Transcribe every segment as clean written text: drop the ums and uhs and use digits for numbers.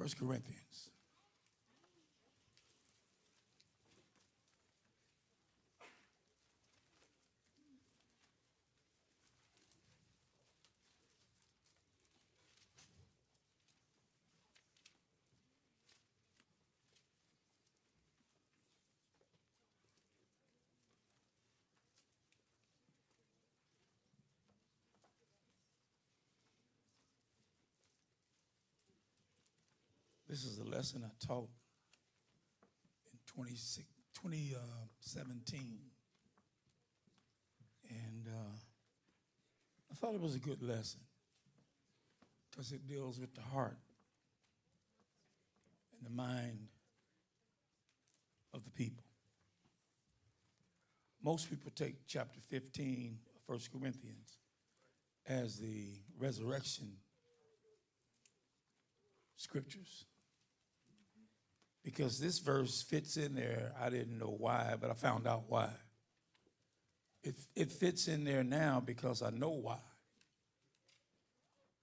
1 Corinthians. This is a lesson I taught in 2017. And I thought it was a good lesson because it deals with the heart and the mind of the people. Most people take chapter 15 of 1 Corinthians as the resurrection scriptures, because this verse fits in there. I didn't know why, but I found out why. It fits in there now because I know why.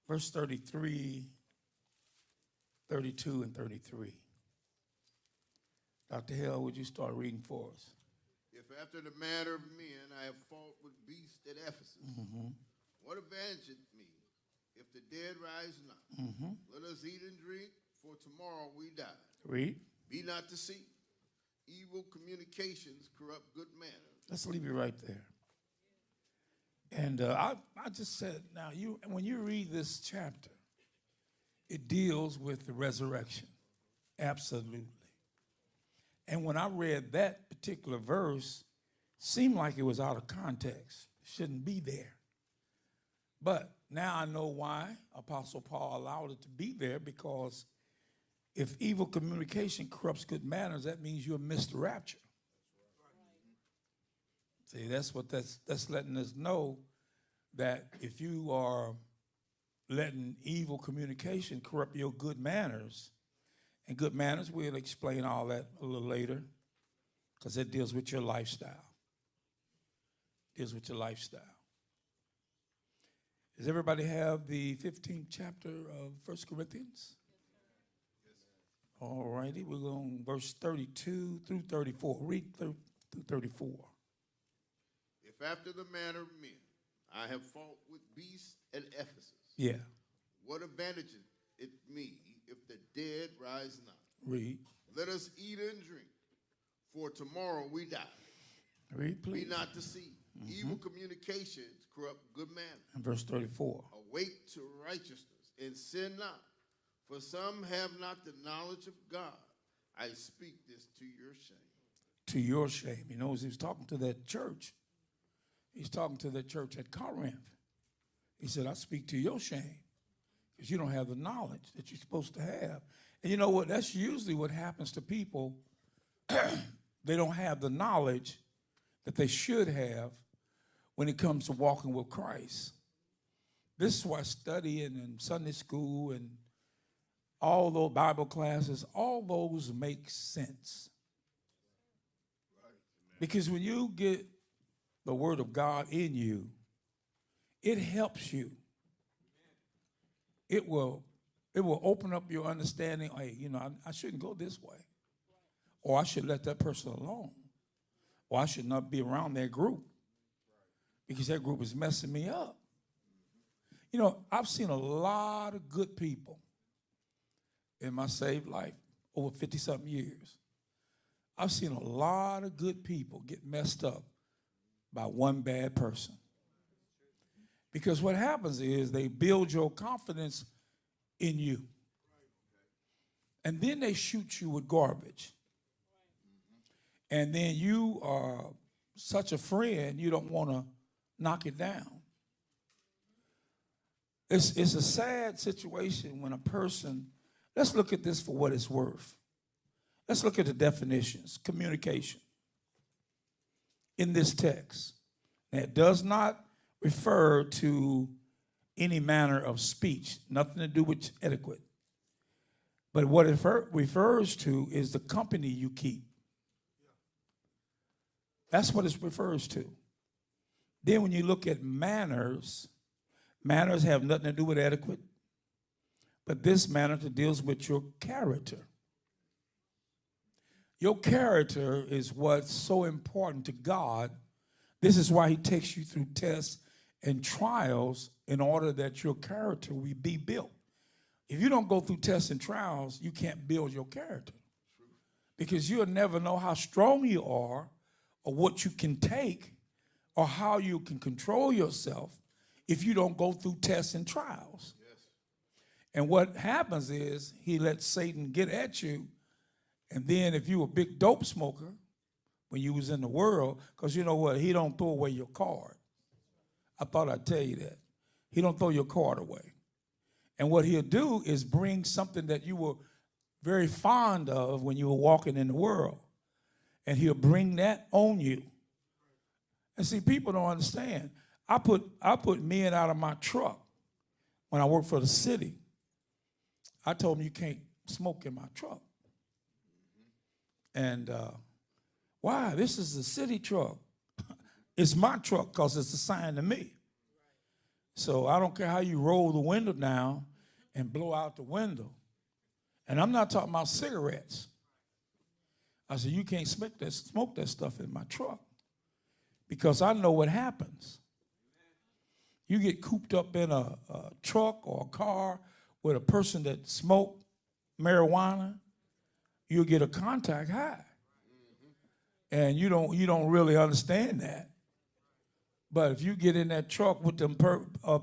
Verse 33, 32, and 33. Dr. Hill, would you start reading for us? If after the manner of men I have fought with beasts at Ephesus, what advantage it me if the dead rise not? Let us eat and drink, for tomorrow we die. Read. Be not deceived. Evil communications corrupt good manners. Let's leave it right there. And I just said, now, when you read this chapter, it deals with the resurrection. Absolutely. And when I read that particular verse, it seemed like it was out of context. It shouldn't be there. But now I know why Apostle Paul allowed it to be there, because if evil communication corrupts good manners, that means you'll miss the rapture. See, that's what that's letting us know, that if you are letting evil communication corrupt your good manners, and good manners, we'll explain all that a little later, because it deals with your lifestyle. Deals with your lifestyle. Does everybody have the 15th chapter of 1 Corinthians? All righty, we're going verse 32 through 34. Read through 34. If after the manner of men I have fought with beasts at Ephesus, Yeah. what advantage it me if the dead rise not? Read. Let us eat and drink, for tomorrow we die. Read, please. Be not deceived. Evil communications corrupt good manners. And verse 34. Awake to righteousness and sin not, for some have not the knowledge of God. I speak this to your shame. To your shame. He knows he was talking to that church. He's talking to the church at Corinth. He said, I speak to your shame, because you don't have the knowledge that you're supposed to have. And you know what? That's usually what happens to people. They don't have the knowledge that they should have when it comes to walking with Christ. This is why studying in Sunday school and all those Bible classes, all those make sense. Because when you get the Word of God in you, it helps you. It will open up your understanding. Hey, I shouldn't go this way. Or I should let that person alone. Or I should not be around that group, because that group is messing me up. I've seen a lot of good people in my saved life over 50-something years. I've seen a lot of good people get messed up by one bad person. Because what happens is they build your confidence in you. And then they shoot you with garbage. And then you are such a friend, you don't want to knock it down. It's a sad situation when a person, let's look at this for what it's worth. Let's look at the definitions. Communication in this text. And it does not refer to any manner of speech, nothing to do with etiquette. But what it refers to is the company you keep. That's what it refers to. Then when you look at manners, manners have nothing to do with etiquette, But this matter deals with your character. Your character is what's so important to God. This is why he takes you through tests and trials in order that your character will be built. If you don't go through tests and trials, you can't build your character. Because you'll never know how strong you are or what you can take or how you can control yourself if you don't go through tests and trials. Yes. And what happens is he lets Satan get at you, and then if you were a big dope smoker when you was in the world, because you know what, he don't throw away your card. I thought I'd tell you that. He don't throw your card away. And what he'll do is bring something that you were very fond of when you were walking in the world, and he'll bring that on you. And see, people don't understand. I put men out of my truck when I worked for the city. I told them you can't smoke in my truck. And why? This is a city truck. It's my truck because it's assigned to me. So I don't care how you roll the window down and blow out the window. And I'm not talking about cigarettes. I said, you can't smoke that stuff in my truck because I know what happens. You get cooped up in a truck or a car with a person that smoked marijuana, you'll get a contact high. And you don't really understand that. But if you get in that truck with them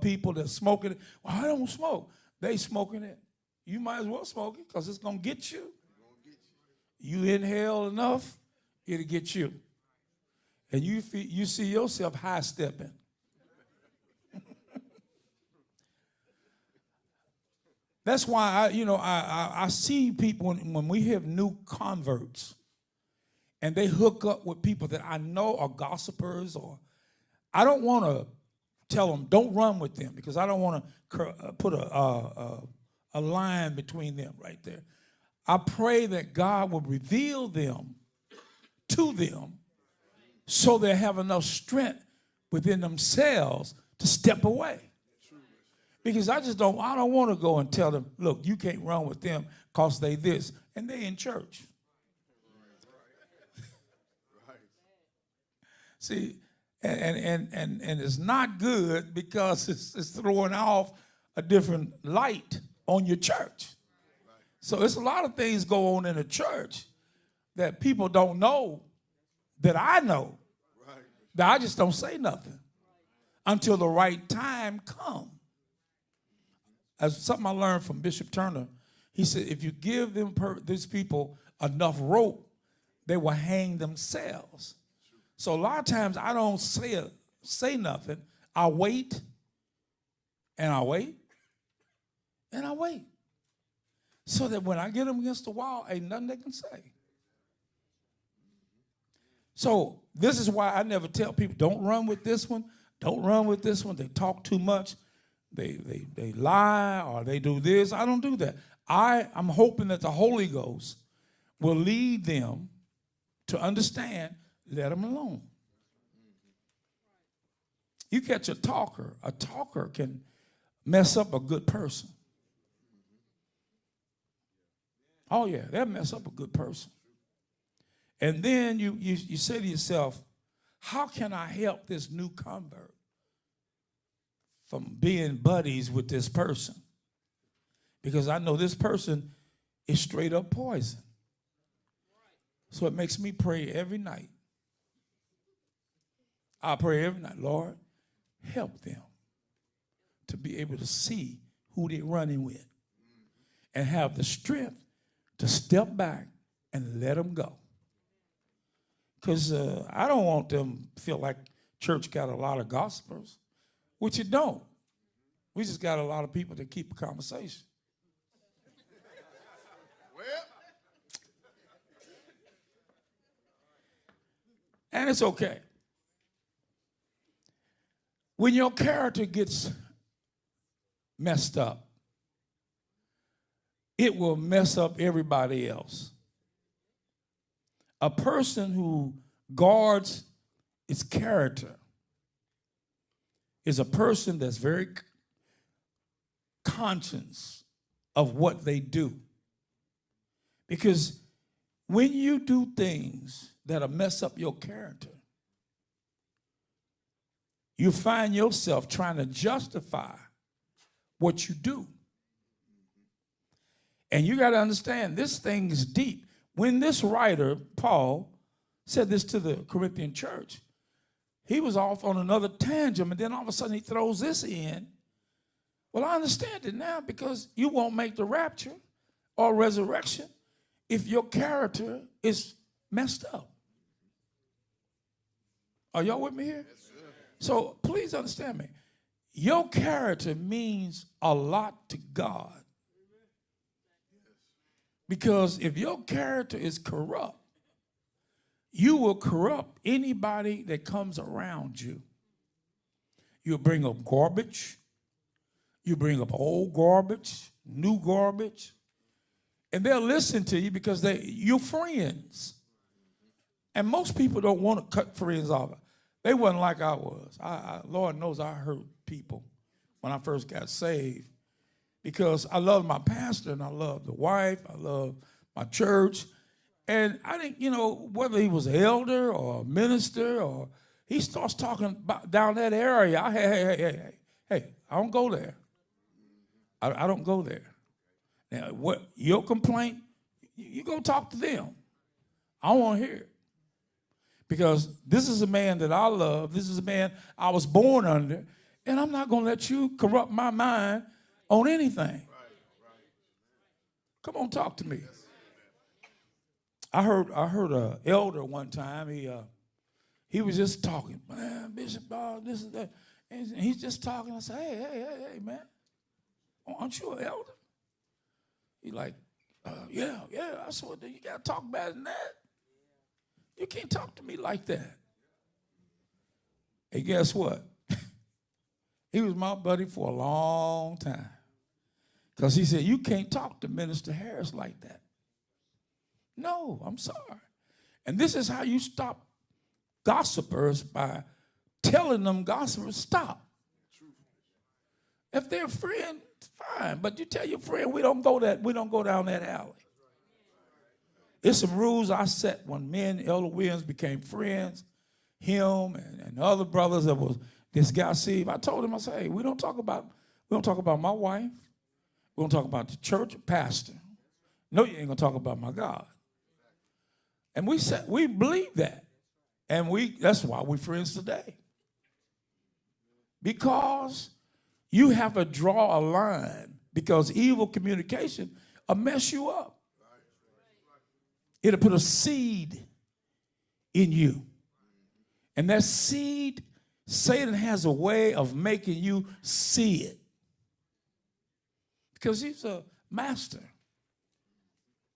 people that smoking it, well, I don't smoke. They smoking it. You might as well smoke it because it's going to get you. You inhale enough, it'll get you. And you see yourself high-stepping. That's why I see people when we have new converts and they hook up with people that I know are gossipers, or I don't want to tell them, don't run with them, because I don't want to put a line between them right there. I pray that God will reveal them to them so they have enough strength within themselves to step away. Because I don't want to go and tell them, look, you can't run with them because they this, and they in church. Right. See, and it's not good because it's throwing off a different light on your church. So it's a lot of things go on in the church that people don't know that I know. Right. That I just don't say nothing until the right time comes. As something I learned from Bishop Turner, he said, if you give these people enough rope, they will hang themselves. So a lot of times I don't say nothing. I wait, and I wait, and I wait. So that when I get them against the wall, ain't nothing they can say. So this is why I never tell people, don't run with this one, don't run with this one. They talk too much. They lie, or they do this. I don't do that. I'm hoping that the Holy Ghost will lead them to understand, let them alone. You catch a talker can mess up a good person. Oh yeah, they'll mess up a good person. And then you say to yourself, how can I help this new convert from being buddies with this person? Because I know this person is straight up poison. So it makes me pray every night. I pray every night, Lord, help them to be able to see who they're running with and have the strength to step back and let them go. Because I don't want them to feel like church got a lot of gossipers, which it don't. We just got a lot of people that keep a conversation. And it's okay. When your character gets messed up, it will mess up everybody else. A person who guards its character is a person that's very conscious of what they do. Because when you do things that'll mess up your character, you find yourself trying to justify what you do. And you got to understand, this thing is deep. When this writer, Paul, said this to the Corinthian church, he was off on another tangent, and then all of a sudden he throws this in. Well, I understand it now, because you won't make the rapture or resurrection if your character is messed up. Are y'all with me here? Yes, sir. So please understand me. Your character means a lot to God. Because if your character is corrupt, you will corrupt anybody that comes around you. You'll bring up garbage. You bring up old garbage, new garbage. And they'll listen to you because you're friends. And most people don't want to cut friends off. They wasn't like I was. Lord knows I hurt people when I first got saved, because I loved my pastor and I loved the wife. I loved my church. And I didn't, whether he was an elder or a minister, or he starts talking about down that area. Hey, I don't go there. I don't go there. Now, what your complaint, you go talk to them. I don't want to hear it. Because this is a man that I love. This is a man I was born under. And I'm not going to let you corrupt my mind on anything. Come on, talk to me. I heard an elder one time. He was just talking, man, Bishop, this and that. And he's just talking. I said, hey, man, aren't you an elder? He's like, yeah. I said, well, you got to talk better than that. You can't talk to me like that. And guess what? He was my buddy for a long time. Because he said, you can't talk to Minister Harris like that. No, I'm sorry. And this is how you stop gossipers, by telling them gossipers, stop. If they're a friend, fine. But you tell your friend, we don't go down that alley. There's some rules I set when me and Elder Williams became friends, him and other brothers that was this guy Steve. I told him, I said, hey, we don't talk about my wife. We don't talk about the church or pastor. No, you ain't gonna talk about my God. And we believe that. And that's why we're friends today. Because you have to draw a line, because evil communication will mess you up. It'll put a seed in you. And that seed, Satan has a way of making you see it. Because he's a master.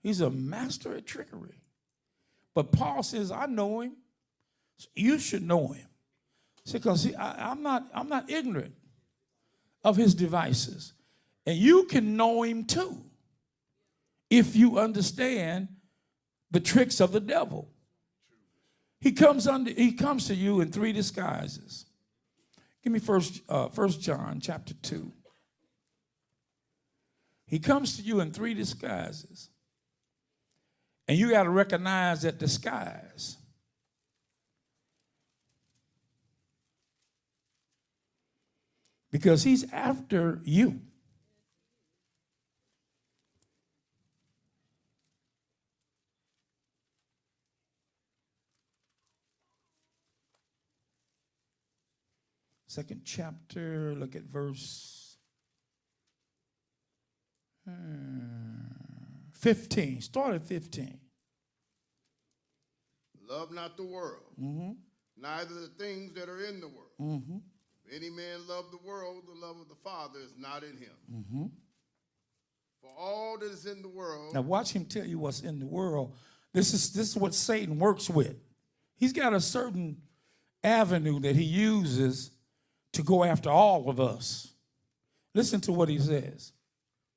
He's a master at trickery. But Paul says, I know him. So you should know him. Because I'm not ignorant of his devices. And you can know him too, if you understand the tricks of the devil. He comes to you in three disguises. Give me First John chapter 2. He comes to you in three disguises. And you got to recognize that disguise. Because he's after you. Second chapter, look at verse 15. Start at 15. Love not the world, neither the things that are in the world. If any man love the world, the love of the Father is not in him. For all that is in the world. Now watch him tell you what's in the world. This is what Satan works with. He's got a certain avenue that he uses to go after all of us. Listen to what he says.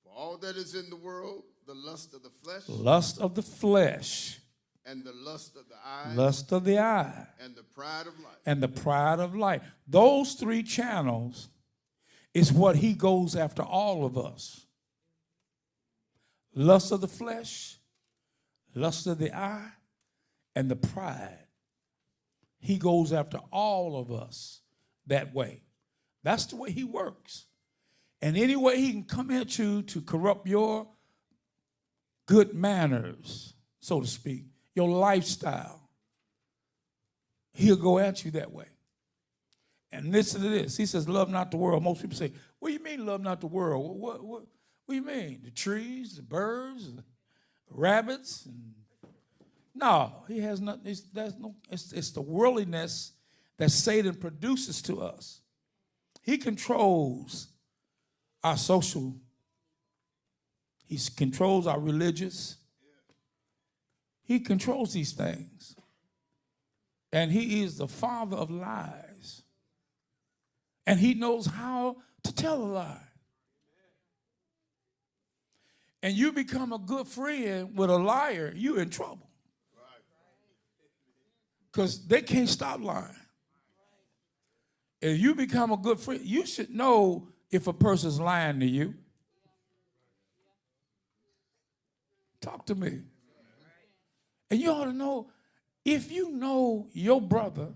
For all that is in the world, the lust of the flesh. Lust of the flesh. And the lust of the eye. Lust of the eye. And the pride of life. And the pride of life. Those three channels is what he goes after all of us. lust of the flesh, lust of the eye, and the pride. He goes after all of us that way. That's the way he works. And any way he can come at you to corrupt your good manners, so to speak, your lifestyle, he'll go at you that way. And listen to this. He says, love not the world. Most people say, what do you mean love not the world? What do you mean? The trees, the birds, the rabbits? No, he has nothing. It's the worldliness that Satan produces to us. He controls our social. He controls our religious. He controls these things. And he is the father of lies. And he knows how to tell a lie. And you become a good friend with a liar, you're in trouble. Because they can't stop lying. If you become a good friend, you should know if a person's lying to you. Talk to me. And you ought to know, if you know your brother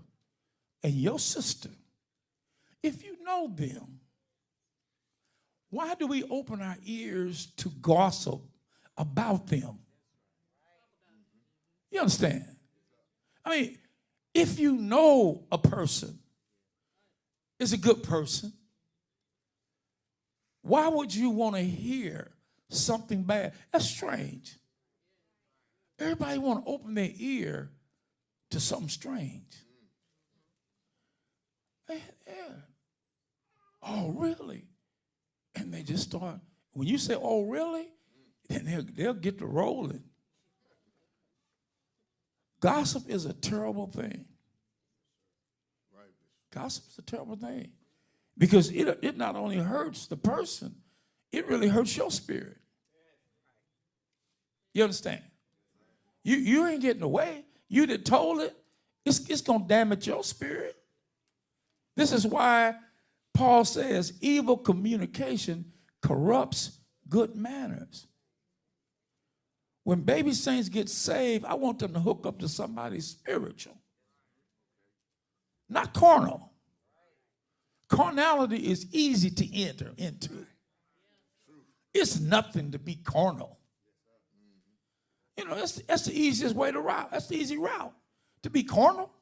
and your sister, if you know them, why do we open our ears to gossip about them? You understand? I mean, if you know a person is a good person, why would you want to hear something bad? That's strange. Everybody want to open their ear to something strange. Yeah. Oh, really? And they just start, when you say, oh, really? Then they'll get to rolling. Gossip is a terrible thing. Right. Gossip is a terrible thing. Because it not only hurts the person, it really hurts your spirit. You understand? You ain't getting away. You that told it, it's going to damage your spirit. This is why Paul says evil communication corrupts good manners. When baby saints get saved, I want them to hook up to somebody spiritual, not carnal. Carnality is easy to enter into. It's nothing to be carnal. You know, that's the easiest way to route. That's the easy route, to be carnal.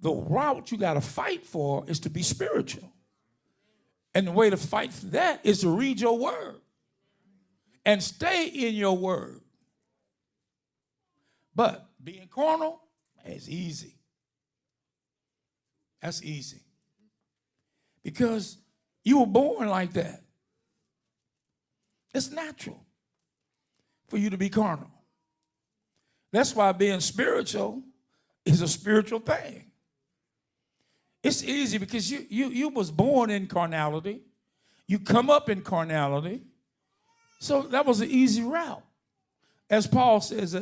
The route you got to fight for is to be spiritual. And the way to fight for that is to read your word and stay in your word. But being carnal is easy. That's easy. Because you were born like that. It's natural for you to be carnal. That's why being spiritual is a spiritual thing. It's easy because you was born in carnality. You come up in carnality. So that was an easy route. As Paul says,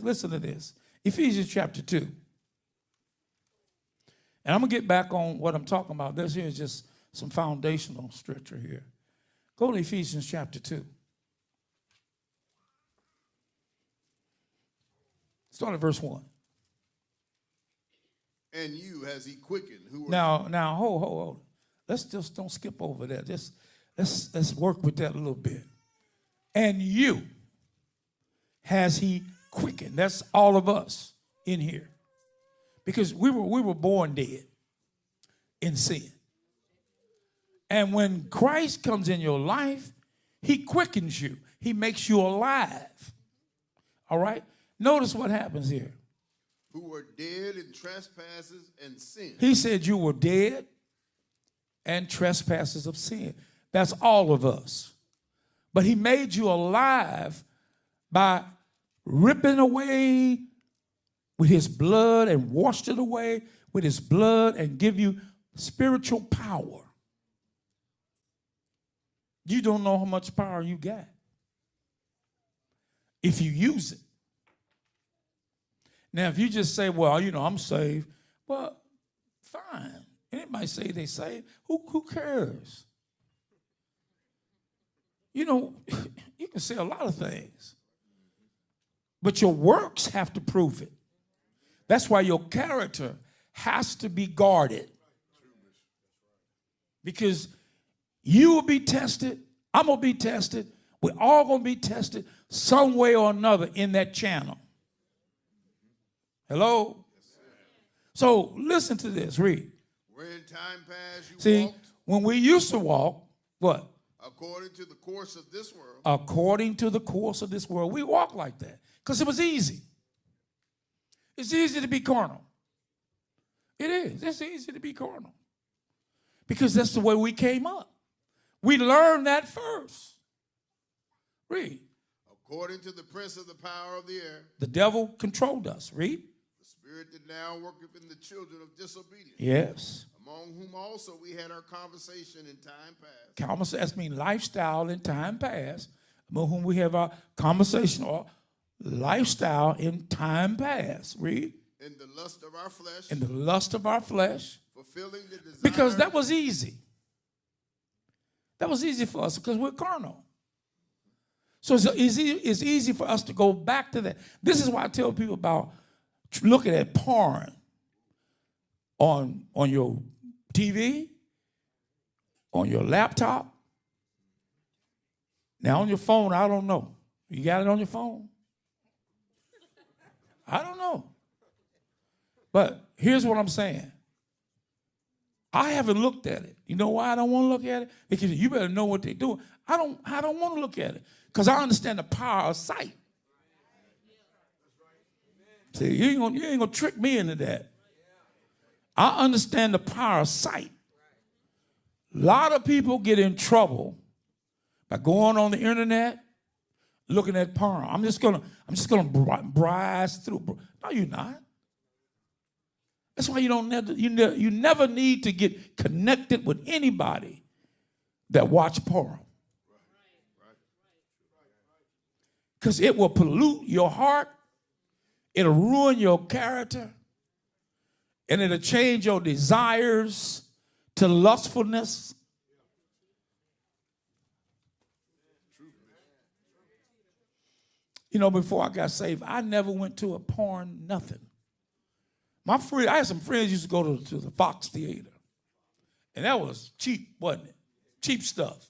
listen to this, Ephesians chapter 2. And I'm going to get back on what I'm talking about. This here is just some foundational scripture here. Go to Ephesians chapter 2. Start at verse 1. And you has he quickened who Now, hold. Let's just don't skip over that. Just let's work with that a little bit. And you has he quickened. That's all of us in here. Because we were born dead in sin. And when Christ comes in your life, he quickens you. He makes you alive. All right? Notice what happens here. who were dead in trespasses and sin. He said you were dead and trespasses of sin. That's all of us. But he made you alive by ripping away with his blood and washed it away with his blood and give you spiritual power. You don't know how much power you got if you use it. Now, if you just say, well, I'm saved, well, fine. Anybody say they saved, who cares? You know, you can say a lot of things, but your works have to prove it. That's why your character has to be guarded. Because you will be tested, I'm going to be tested, we're all going to be tested some way or another in that channel. Hello? So listen to this, read. Where in time past you See, walked when we used to walk, what? according to the course of this world, According to the course of this world. We walk like that because it was easy. It's easy to be carnal. It is. It's easy to be carnal because that's the way we came up. We learned that first. Read. according to the prince of the power of the air, The devil controlled us. Read. the spirit that now worketh in the children of disobedience, Yes. among whom also we had our conversation in time past, Conversation means lifestyle in time past, among whom we have our conversation or lifestyle in time past. Read. in the lust of our flesh, In the lust of our flesh. fulfilling the desire. Because that was easy. That was easy for us because we're carnal. So it's easy for us to go back to that. This is why I tell people about looking at porn on your TV, on your laptop. Now on your phone, I don't know. You got it on your phone? I don't know. But here's what I'm saying. I haven't looked at it. You know why I don't want to look at it? Because you better know what they're doing. I don't want to look at it because I understand the power of sight. See, you ain't gonna trick me into that. I understand the power of sight. A lot of people get in trouble by going on the internet, looking at porn. I'm just gonna browse through. No, you're not. That's why you never need to get connected with anybody that watch porn. Because it will pollute your heart, it'll ruin your character, and it'll change your desires to lustfulness. You know, before I got saved, I never went to a porn, nothing. I had some friends used to go to the Fox Theater. And that was cheap, wasn't it? Cheap stuff.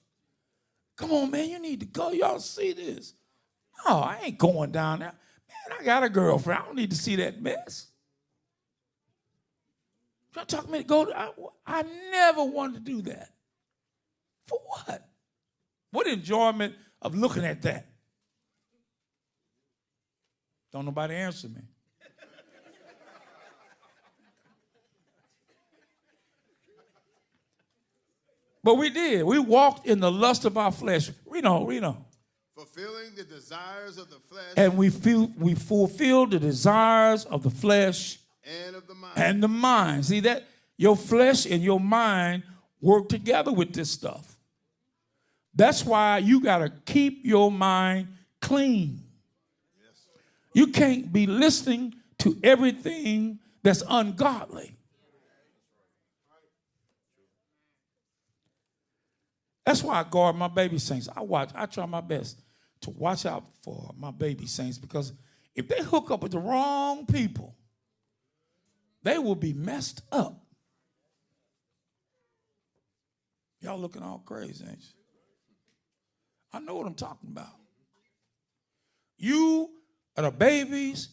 Come on, man, you need to go. Y'all see this. No, I ain't going down there. Man, I got a girlfriend. I don't need to see that mess. Y'all talking me to go to, I never wanted to do that. For what? What enjoyment of looking at that? Don't nobody answer me. But we did. We walked in the lust of our flesh. Read on. Fulfilling the desires of the flesh And we fulfilled the desires of the flesh and of the mind. and the mind. See that? Your flesh and your mind work together with this stuff. That's why you got to keep your mind clean. You can't be listening to everything that's ungodly. That's why I guard my baby saints. I try my best to watch out for my baby saints because if they hook up with the wrong people, they will be messed up. Y'all looking all crazy, ain't you? I know what I'm talking about. You or the babies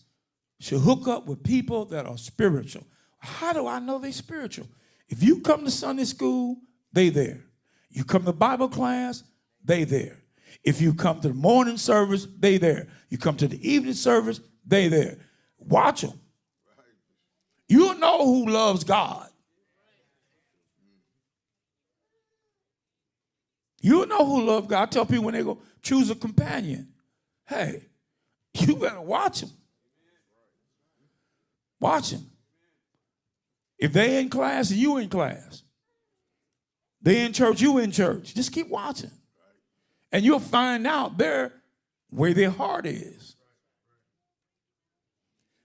should hook up with people that are spiritual. How do I know they're spiritual? If you come to Sunday school, they there. You come to Bible class, they there. If you come to the morning service, they there. You come to the evening service, they there. Watch them. You'll know who loves God. You'll know who loves God. I tell people when they go choose a companion, hey, you better watch them. Watch them. If they in class and you in class, they in church, you in church. Just keep watching. And you'll find out where their heart is.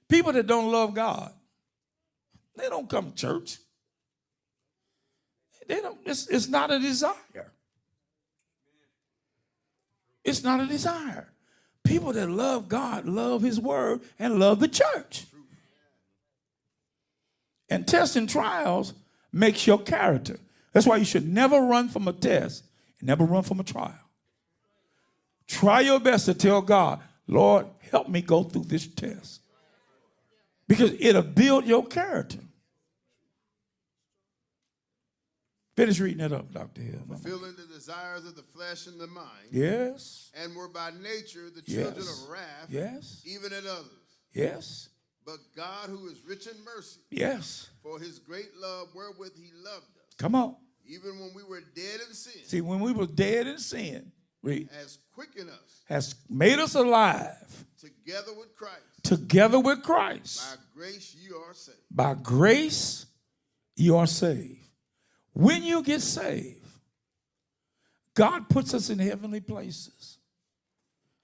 People that don't love God, they don't come to church. They don't, it's not a desire. It's not a desire. People that love God love his word and love the church. And tests and trials makes your character. That's why you should never run from a test and never run from a trial. Try your best to tell God, Lord, help me go through this test. Because it'll build your character. Finish reading that up, Dr. Hill. Fulfilling the desires of the flesh and the mind. Yes. And were by nature the children of wrath. Yes. Even at others. Yes. But God, who is rich in mercy. Yes. For his great love wherewith he loved us. Come on. Even when we were dead in sin. See, when we were dead in sin, read, has quickened us. Has made us alive. Together with Christ. Together with Christ. By grace you are saved. By grace you are saved. When you get saved, God puts us in heavenly places.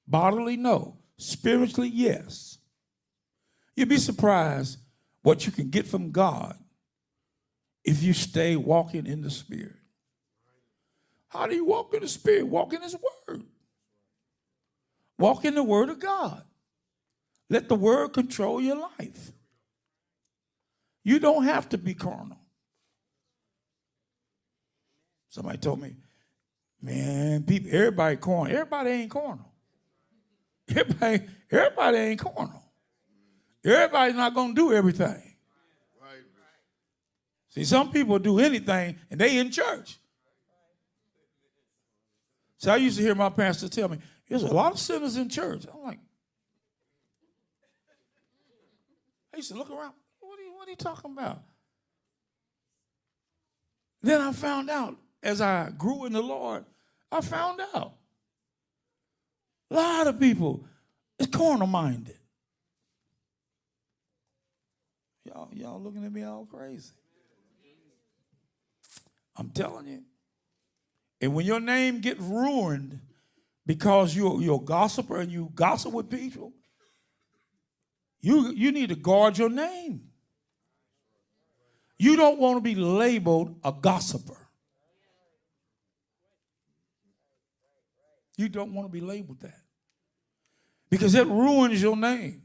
Bodily, no. Spiritually, yes. You'd be surprised what you can get from God if you stay walking in the Spirit. How do you walk in the Spirit? Walk in his word. Walk in the word of God. Let the word control your life. You don't have to be carnal. Somebody told me, man, everybody carnal. Everybody ain't carnal. Everybody ain't carnal. Everybody's not going to do everything. Right. See, some people do anything, and they in church. So I used to hear my pastor tell me, there's a lot of sinners in church. I'm like, I used to look around, what are you talking about? Then I found out, as I grew in the Lord, I found out a lot of people is carnal-minded. Y'all looking at me all crazy. I'm telling you. And when your name gets ruined because you're a gossiper and you gossip with people, you need to guard your name. You don't want to be labeled a gossiper. You don't want to be labeled that. Because it ruins your name.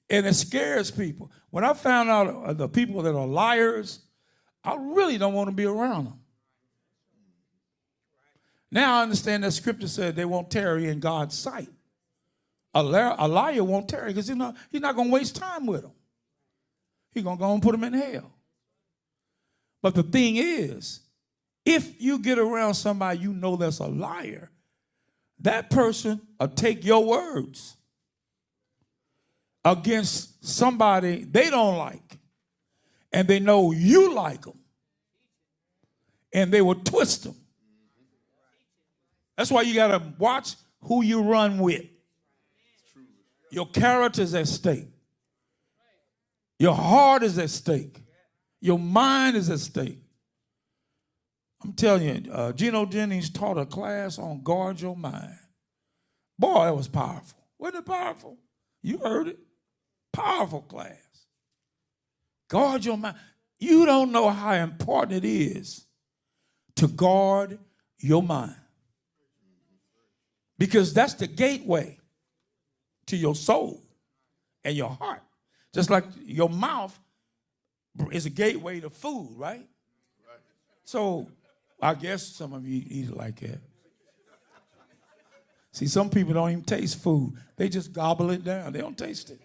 And it scares people. When I found out the people that are liars, I really don't want to be around them. Now I understand that scripture said they won't tarry in God's sight. A liar won't tarry because he's not going to waste time with them. He's going to go and put them in hell. But the thing is, if you get around somebody you know that's a liar, that person will take your words against somebody they don't like, and they know you like them, and they will twist them. That's why you got to watch who you run with. Your character is at stake. Your heart is at stake. Your mind is at stake. I'm telling you, Geno Jennings taught a class on guard your mind. Boy, that was powerful. Wasn't it powerful? You heard it. Powerful class. Guard your mind. You don't know how important it is to guard your mind. Because that's the gateway to your soul and your heart. Just like your mouth is a gateway to food, right? So I guess some of you eat it like that. See, some people don't even taste food. They just gobble it down. They don't taste it.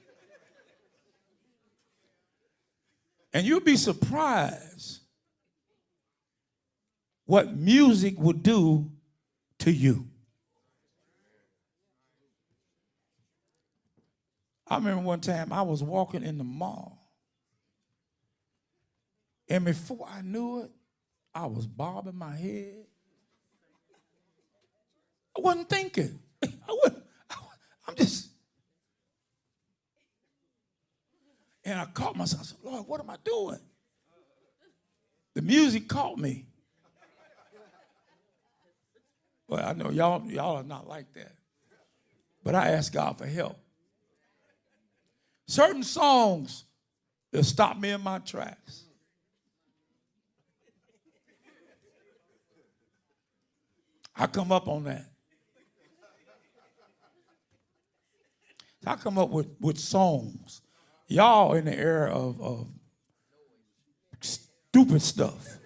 And you'll be surprised what music will do to you. I remember one time I was walking in the mall, and before I knew it, I was bobbing my head. I wasn't thinking. I'm just. And I caught myself. I said, Lord, what am I doing? The music caught me. Well, I know y'all are not like that. But I asked God for help. Certain songs that stop me in my tracks. I come up on that. I come up with songs. Y'all in the era of stupid stuff.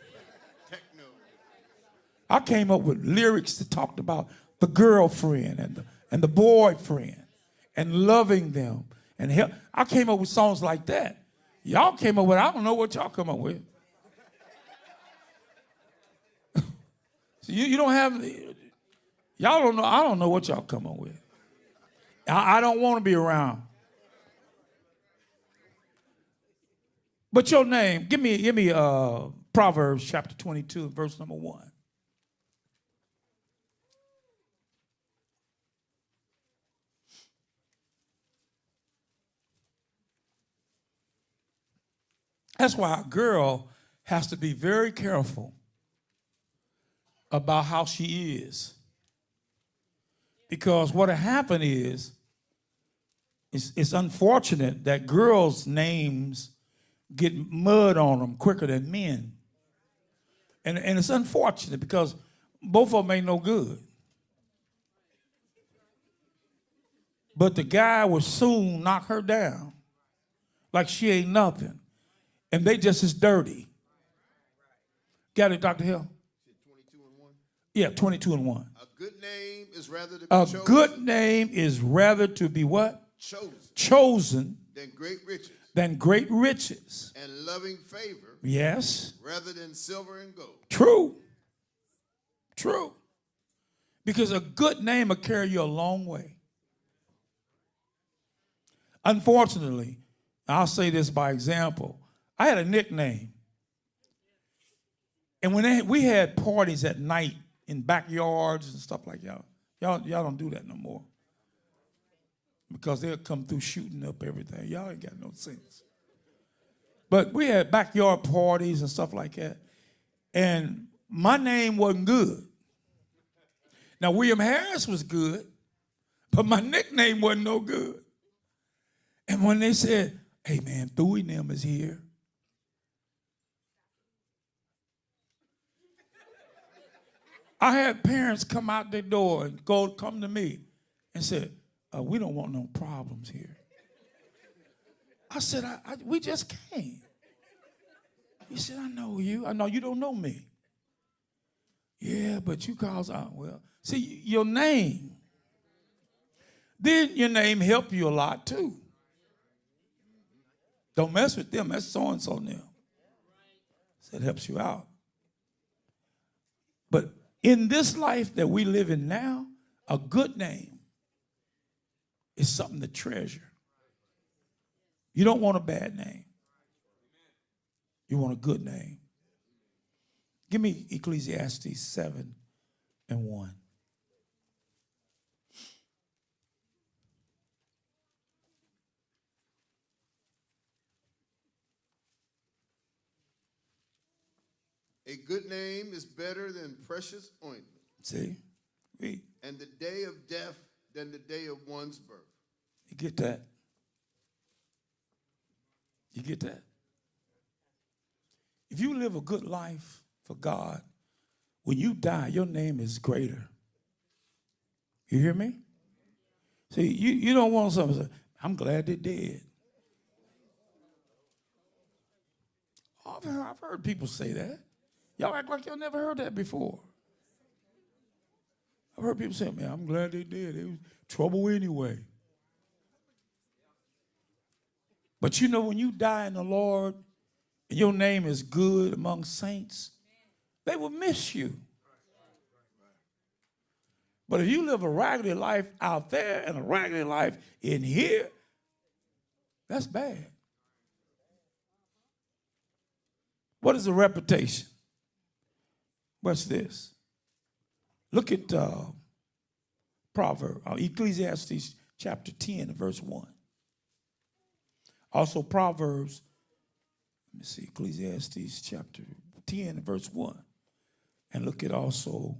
Techno. I came up with lyrics that talked about the girlfriend and the boyfriend and loving them and help. I came up with songs like that. Y'all came up with, I don't know what y'all come up with. So you don't have, y'all don't know, I don't know what y'all come up with. I don't want to be around. But your name, give me Proverbs chapter 22, verse number 1. That's why a girl has to be very careful about how she is. Because what happened is, it's unfortunate that girls' names get mud on them quicker than men. And it's unfortunate because both of them ain't no good. But the guy will soon knock her down like she ain't nothing. And they just as dirty. Got it, Dr. Hill? 22 and 1. Yeah, 22 and 1. A good name is rather to be A chosen. good name is rather to be what? Chosen than great riches. Than great riches. And loving favor. Yes. Rather than silver and gold. True. True. Because a good name will carry you a long way. Unfortunately, I'll say this by example. I had a nickname. And when we had parties at night in backyards and stuff like y'all don't do that no more. Because they'll come through shooting up everything. Y'all ain't got no sense. But we had backyard parties and stuff like that. And my name wasn't good. Now, William Harris was good, but my nickname wasn't no good. And when they said, hey, man, Thuy them is here. I had parents come out their door and come to me and said, we don't want no problems here. I said, we just came. He said, I know you. I know you don't know me. Yeah, but you cause out. Well, see, your name. Then your name help you a lot too. Don't mess with them. That's so-and-so now. So it helps you out. But in this life that we live in now, a good name is something to treasure. You don't want a bad name. You want a good name. Give me Ecclesiastes 7 and 1. A good name is better than precious ointment. See? Read. And the day of death than the day of one's birth. You get that? You get that? If you live a good life for God, when you die, your name is greater. You hear me? See, you don't want something to say, I'm glad they're dead. I've heard people say that. Y'all act like y'all never heard that before. I've heard people say, man, I'm glad they did. It was trouble anyway. But you know, when you die in the Lord, and your name is good among saints, they will miss you. But if you live a raggedy life out there and a raggedy life in here, that's bad. What is a reputation? What's this? Look at Ecclesiastes chapter 10, verse 1. Also Proverbs, let me see, Ecclesiastes chapter 10, verse 1. And look at also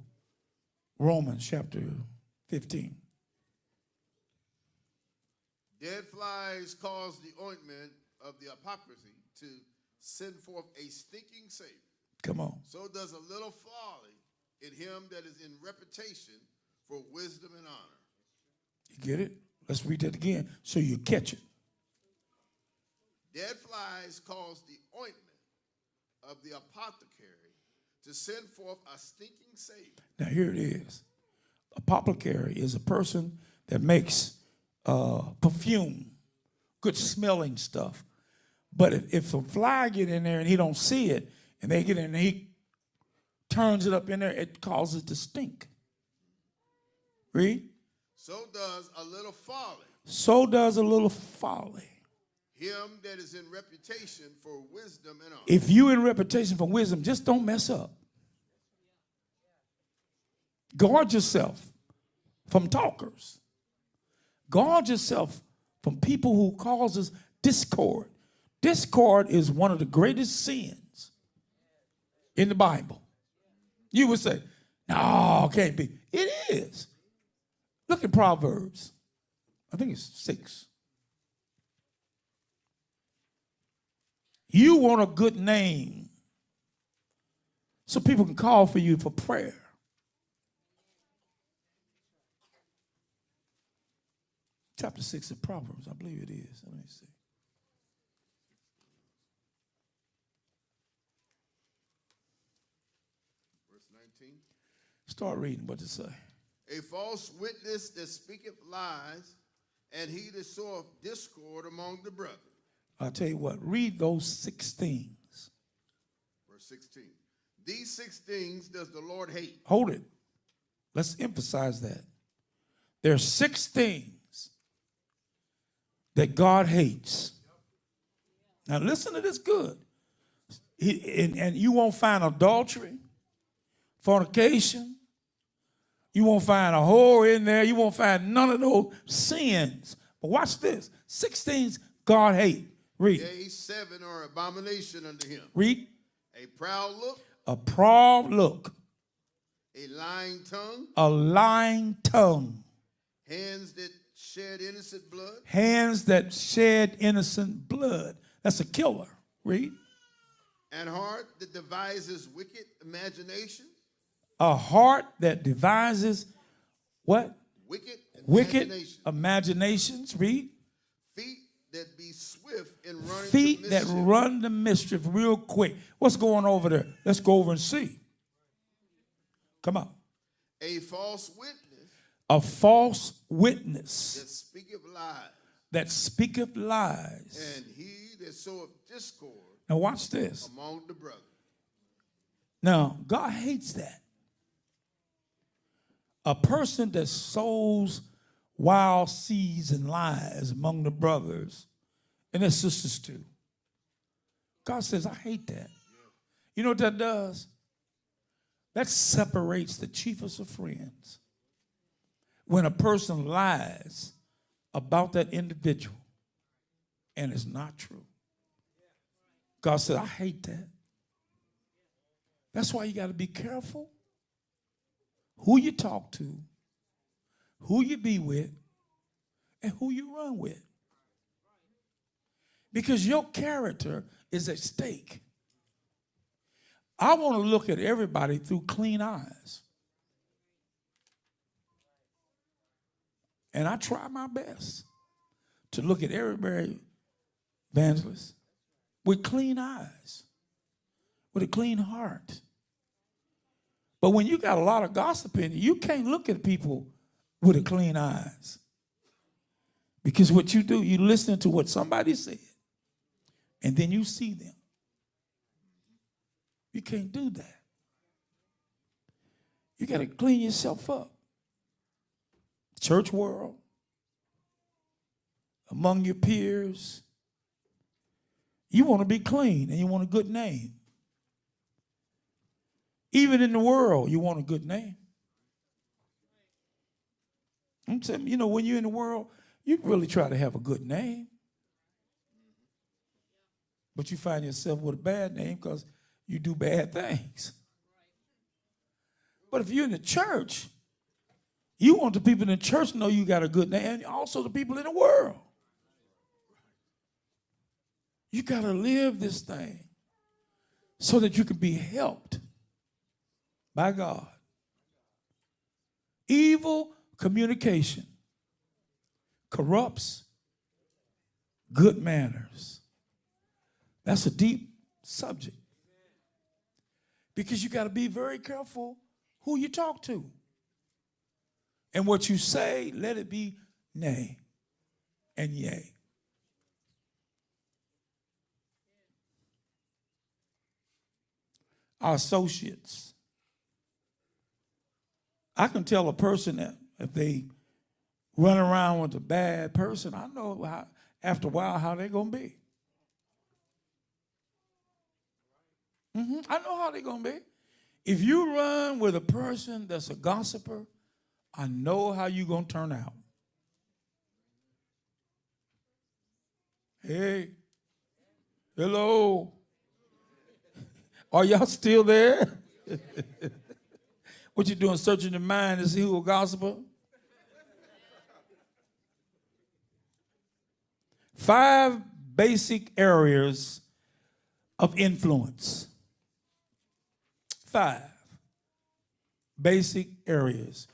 Romans chapter 15. Dead flies cause the ointment of the hypocrisy to send forth a stinking savor. Come on. So does a little folly in him that is in reputation for wisdom and honor. You get it? Let's read that again so you catch it. Dead flies cause the ointment of the apothecary to send forth a stinking savor. Now here it is. Apothecary is a person that makes perfume, good smelling stuff. But if a fly get in there and he don't see it, and they get in and he turns it up in there, it causes it to stink. Read. So does a little folly. So does a little folly. Him that is in reputation for wisdom and honor. If you in reputation for wisdom, just don't mess up. Guard yourself from talkers. Guard yourself from people who causes discord. Discord is one of the greatest sins in the Bible. You would say, no, can't be. It is. Look at Proverbs. I think it's 6. You want a good name so people can call for you for prayer. Chapter 6 of Proverbs, I believe it is. Let me see. Verse 19. Start reading what it say. A false witness that speaketh lies, and he that soweth discord among the brethren. I'll tell you what, read those 6 things. Verse 16. These 6 things does the Lord hate. Hold it. Let's emphasize that. There are 6 things that God hates. Now listen to this good. And you won't find adultery, fornication. You won't find a whore in there. You won't find none of those sins. But watch this. 6 things God hates. Read. Yea, 7 are abomination unto him. Read. A proud look. A proud look. A lying tongue. A lying tongue. Hands that shed innocent blood. Hands that shed innocent blood. That's a killer. Read. And heart that devises wicked imaginations. A heart that devises what? Wicked imaginations. Read. Feet that be swift in running Feet to that mischief. run to mischief real quick. What's going over there? Let's go over and see. Come on. A false witness. A false witness That speaketh lies. that speaketh lies. And he that soweth discord Now watch this. among the brethren. Now, God hates that. A person that sows wild seeds and lies among the brothers and their sisters too. God says, I hate that. You know what that does? That separates the chiefest of friends. When a person lies about that individual and it's not true. God said, I hate that. That's why you got to be careful who you talk to, who you be with, and who you run with. Because your character is at stake. I want to look at everybody through clean eyes. And I try my best to look at everybody, evangelist, with clean eyes, with a clean heart. But when you got a lot of gossip in you can't look at people with a clean eyes. Because what you do, you listen to what somebody said, and then you see them. You can't do that. You got to clean yourself up. Church world, among your peers, you want to be clean and you want a good name. Even in the world, you want a good name. I'm saying, you know, when you're in the world, you really try to have a good name. But you find yourself with a bad name because you do bad things. But if you're in the church, you want the people in the church to know you got a good name, and also the people in the world. You got to live this thing so that you can be helped by God. Evil communication corrupts good manners. That's a deep subject. Because you got to be very careful who you talk to. And what you say, let it be nay and yea. Our associates. I can tell a person that if they run around with a bad person, I know how, after a while how they're going to be. I know how they're going to be. If you run with a person that's a gossiper, I know how you're going to turn out. Hey, hello. Are y'all still there? What you doing, searching your mind to see who a gossiper? 5 basic areas of influence. 5 basic areas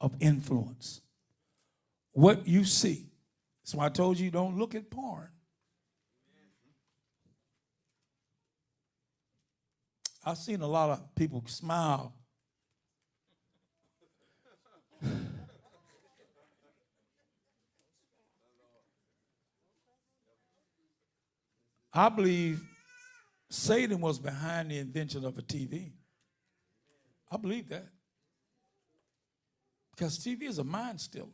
of influence. What you see. So I told you don't look at porn. I've seen a lot of people smile. I believe Satan was behind the invention of a TV. I believe that. Because TV is a mind stiller.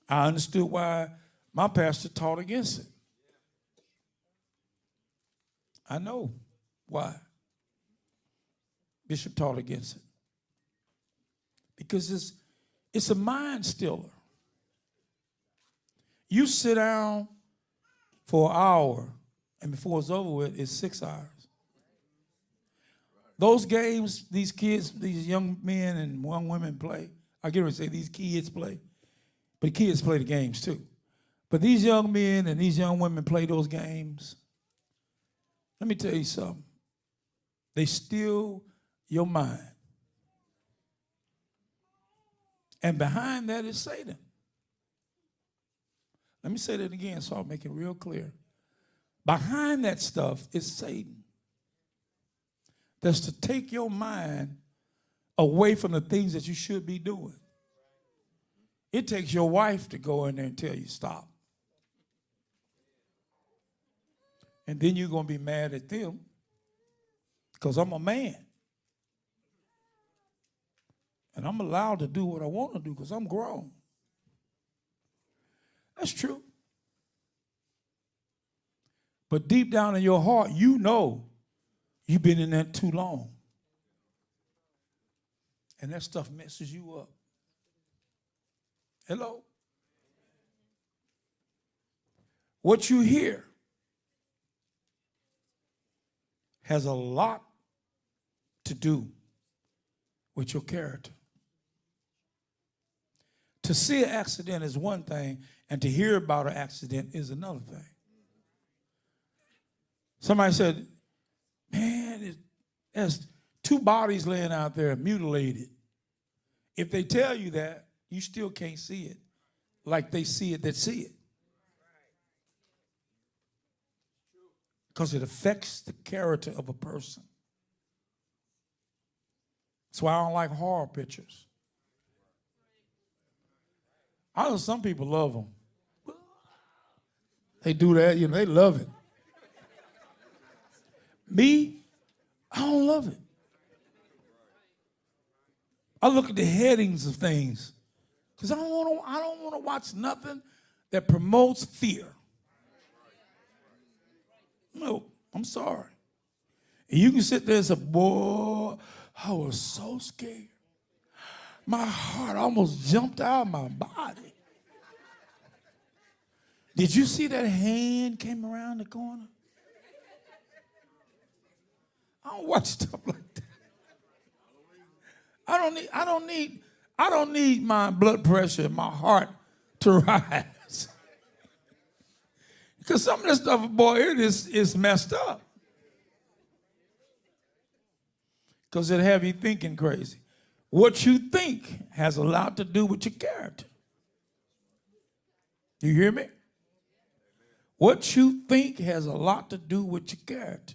I understood why my pastor taught against it. I know why Bishop taught against it. Because it's a mind stiller. You sit down for an hour, and before it's over with, it's 6 hours. Those games, these kids, these young men and young women play, I get ready to say these kids play, but kids play the games too. But these young men and these young women play those games. Let me tell you something. They steal your mind. And behind that is Satan. Let me say that again so I'll make it real clear. Behind that stuff is Satan. That's to take your mind away from the things that you should be doing. It takes your wife to go in there and tell you stop. And then you're going to be mad at them because I'm a man. And I'm allowed to do what I want to do because I'm grown. That's true. But deep down in your heart, you know you've been in that too long. And that stuff messes you up. Hello? What you hear has a lot to do with your character. To see an accident is one thing, and to hear about an accident is another thing. Somebody said, man, there's 2 bodies laying out there mutilated. If they tell you that, you still can't see it like they see it that see it. Because it affects the character of a person. That's why I don't like horror pictures. I know some people love them. They do that, you know, they love it. Me, I don't love it. I look at the headings of things because I don't want to watch nothing that promotes fear. No, I'm sorry. And you can sit there and say, boy, I was so scared. My heart almost jumped out of my body. Did you see that hand came around the corner? I don't watch stuff like that. I don't need my blood pressure and my heart to rise. Because some of this stuff, boy, it is messed up. because it'll have you thinking crazy. What you think has a lot to do with your character. You hear me? What you think has a lot to do with your character.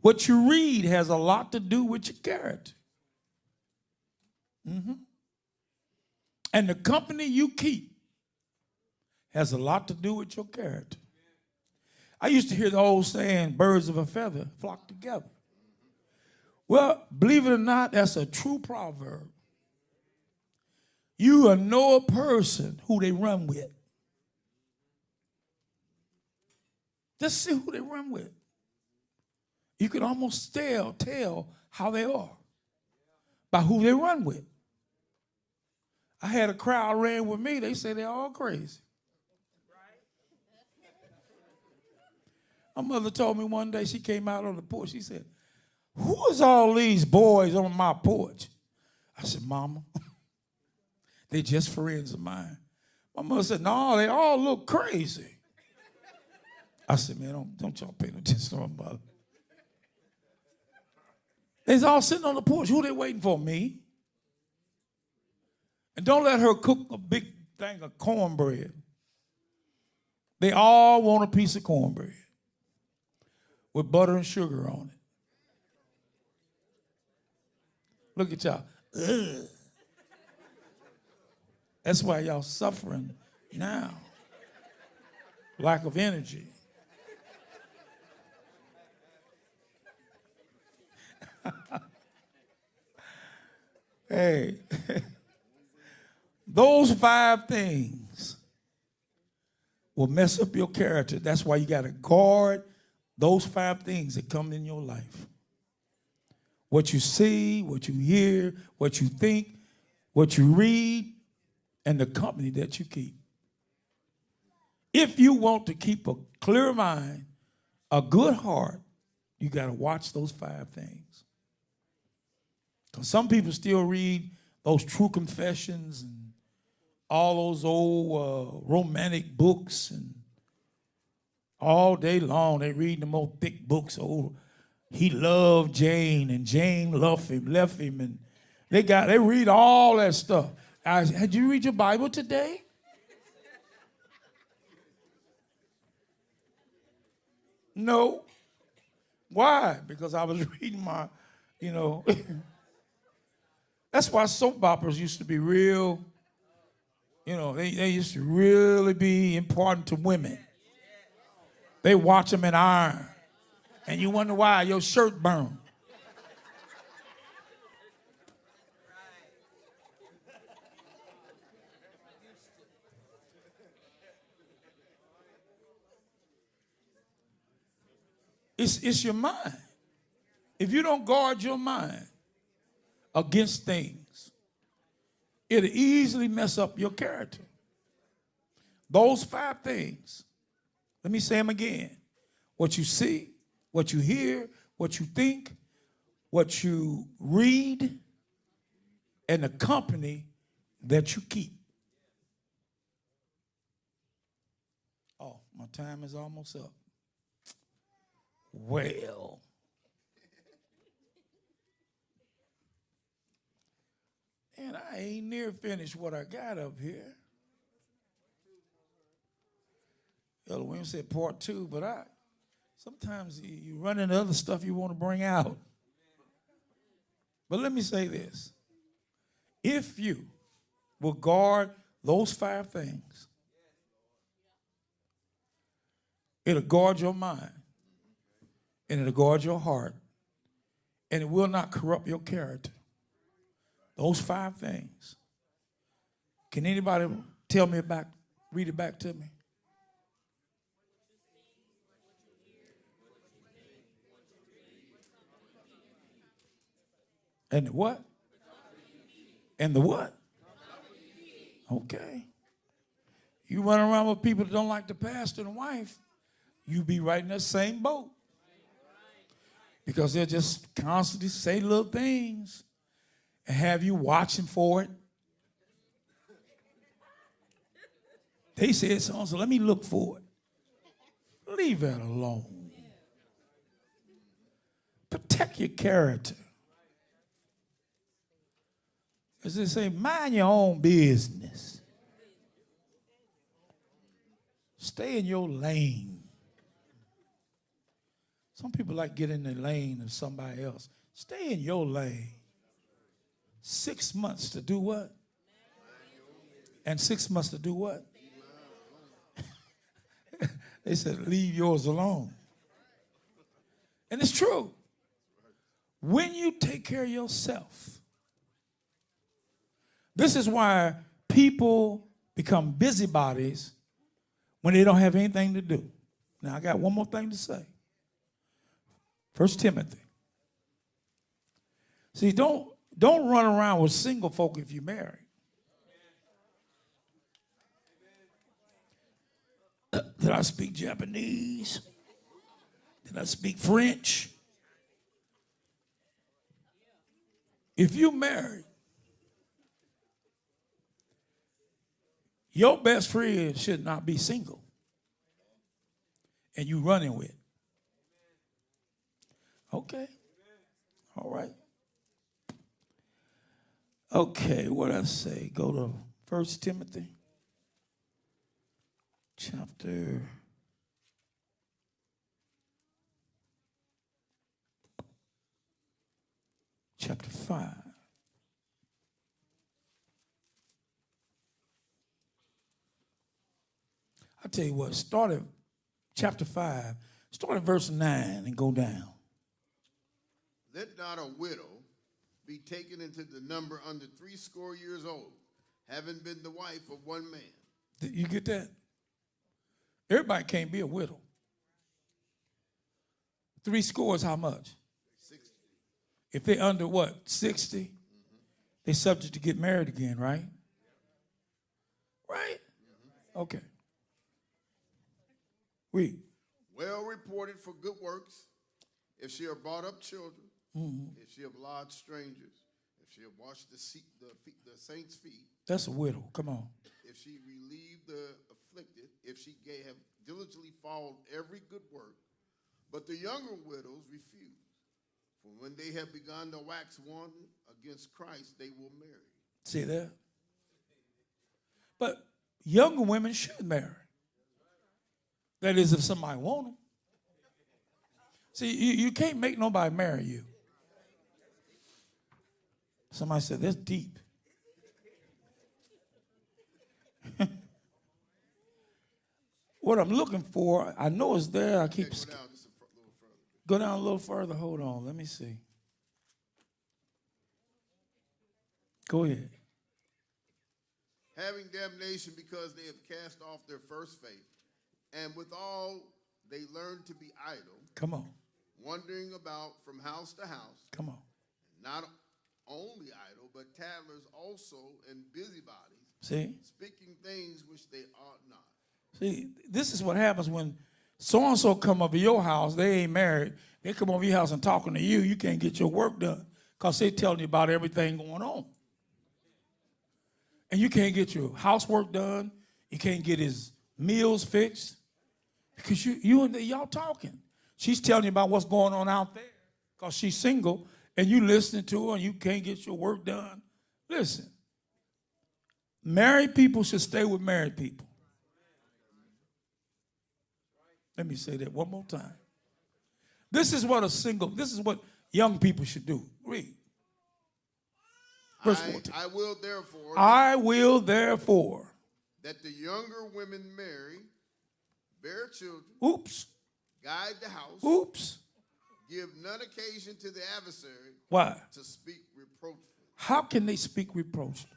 What you read has a lot to do with your character. And the company you keep has a lot to do with your character. I used to hear the old saying, birds of a feather flock together. Well, believe it or not, that's a true proverb. You will know a person who they run with. Just see who they run with. You can almost tell how they are by who they run with. I had a crowd ran with me. They say they're all crazy. My mother told me one day, she came out on the porch. She said, who is all these boys on my porch? I said, Mama, they just friends of mine. My mother said, no, they all look crazy. I said, man, don't y'all pay no attention to my mother. They's all sitting on the porch. Who they waiting for? Me. And don't let her cook a big thing of cornbread. They all want a piece of cornbread with butter and sugar on it. Look at y'all. Ugh. That's why y'all suffering now. Lack of energy. Hey, those 5 things will mess up your character. That's why you got to guard those 5 things that come in your life. What you see, what you hear, what you think, what you read, and the company that you keep. If you want to keep a clear mind, a good heart, you got to watch those 5 things. Because some people still read those True Confessions and all those old romantic books, and all day long they read the most thick books. Oh, he loved Jane and Jane left him, and they read all that stuff. Had you read your Bible today? No. Why? Because I was reading my, That's why soap operas used to be real, they used to really be important to women. They watch them in iron, and you wonder why your shirt burned. It's your mind. If you don't guard your mind against things, it'll easily mess up your character. Those 5 things, let me say them again. What you see, what you hear, what you think, what you read, and the company that you keep. Oh, my time is almost up. Well, and I ain't near finished what I got up here. Elder Williams said part 2, but sometimes you run into other stuff you want to bring out. But let me say this. If you will guard those 5 things, it'll guard your mind, and it'll guard your heart, and it will not corrupt your character. Those 5 things. Can anybody tell me read it back to me? And the what? And the what? Okay. You run around with people that don't like the pastor and wife, you be right in that same boat. Because they'll just constantly say little things and have you watching for it. They said something, so let me look for it. Leave that alone. Protect your character. As they say, mind your own business. Stay in your lane. Some people like get in the lane of somebody else. Stay in your lane. 6 months to do what? And 6 months to do what? They said, leave yours alone. And it's true. When you take care of yourself, this is why people become busybodies when they don't have anything to do. Now, I got one more thing to say. 1 Timothy. See, don't run around with single folk if you're married. Did I speak Japanese? Did I speak French? If you're married, your best friend should not be single and you running with. Okay. All right. Okay, what I say? Go to 1 Timothy chapter 5. I tell you what, start at chapter 5, start at verse 9 and go down. Let not a widow be taken into the number under 80 years old, having been the wife of one man. Did you get that? Everybody can't be a widow. 80 is how much? 60. If they're under what, 60, they're subject to get married again, right? Right? Okay. Read. Well reported for good works, if she have brought up children, if she have lodged strangers, if she have washed the saints' feet. That's a widow. Come on. If she relieved the afflicted, if she have diligently followed every good work. But the younger widows refuse. For when they have begun to wax wanton against Christ, they will marry. See that? But younger women should marry. That is, if somebody want them. See, you can't make nobody marry you. Somebody said, that's deep. What I'm looking for, I know it's there. I keep Go down just a little further. go down a little further. Hold on. Let me see. Go ahead. Having damnation because they have cast off their first faith, and withal they learn to be idle, Come on. wandering about from house to house, Come on. not only idle, but tattlers also and busybodies, See? speaking things which they ought not. See, this is what happens when so-and-so come over your house, they ain't married. They come over your house and talking to you, you can't get your work done because they telling you about everything going on. And you can't get your housework done. You can't get his meals fixed because you and y'all talking. She's telling you about what's going on out there because she's single and you listening to her and you can't get your work done. Listen, married people should stay with married people. Let me say that one more time. This is what young people should do. Read. Verse 14. I will therefore that the younger women marry, bear children, oops, guide the house, oops, give none occasion to the adversary. Why? To speak reproachfully. How can they speak reproachfully?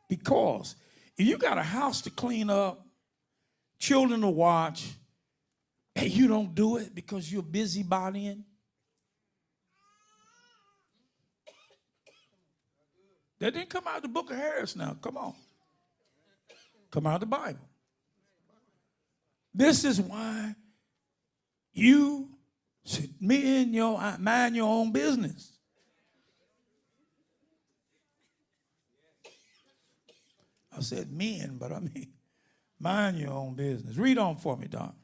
Because if you got a house to clean up, children to watch, and you don't do it because you're busybodying, that didn't come out of the book of Harris now. Come on. Come out of the Bible. This is why you should mind your own business. I said men, but I mean mind your own business. Read on for me, Don.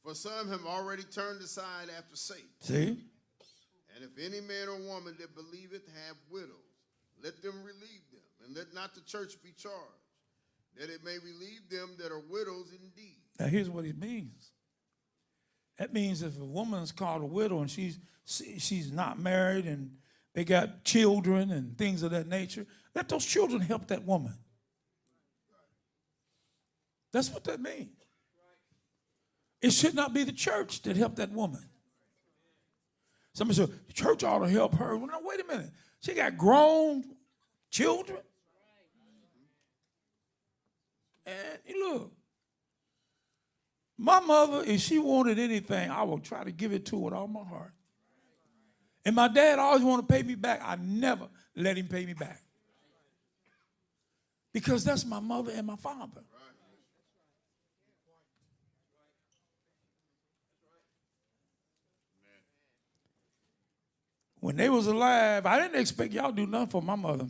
For some have already turned aside after Satan. See? And if any man or woman that believeth have widows, let them relieve them, and let not the church be charged, that it may relieve them that are widows indeed. Now here's what it means. That means if a woman's called a widow and she's not married and they got children and things of that nature, let those children help that woman. That's what that means. It should not be the church that helped that woman. Somebody said, the church ought to help her. Well, no, wait a minute. She got grown children. And look, my mother, if she wanted anything, I would try to give it to her with all my heart. And my dad always wanted to pay me back. I never let him pay me back. Because that's my mother and my father. When they was alive, I didn't expect y'all to do nothing for my mother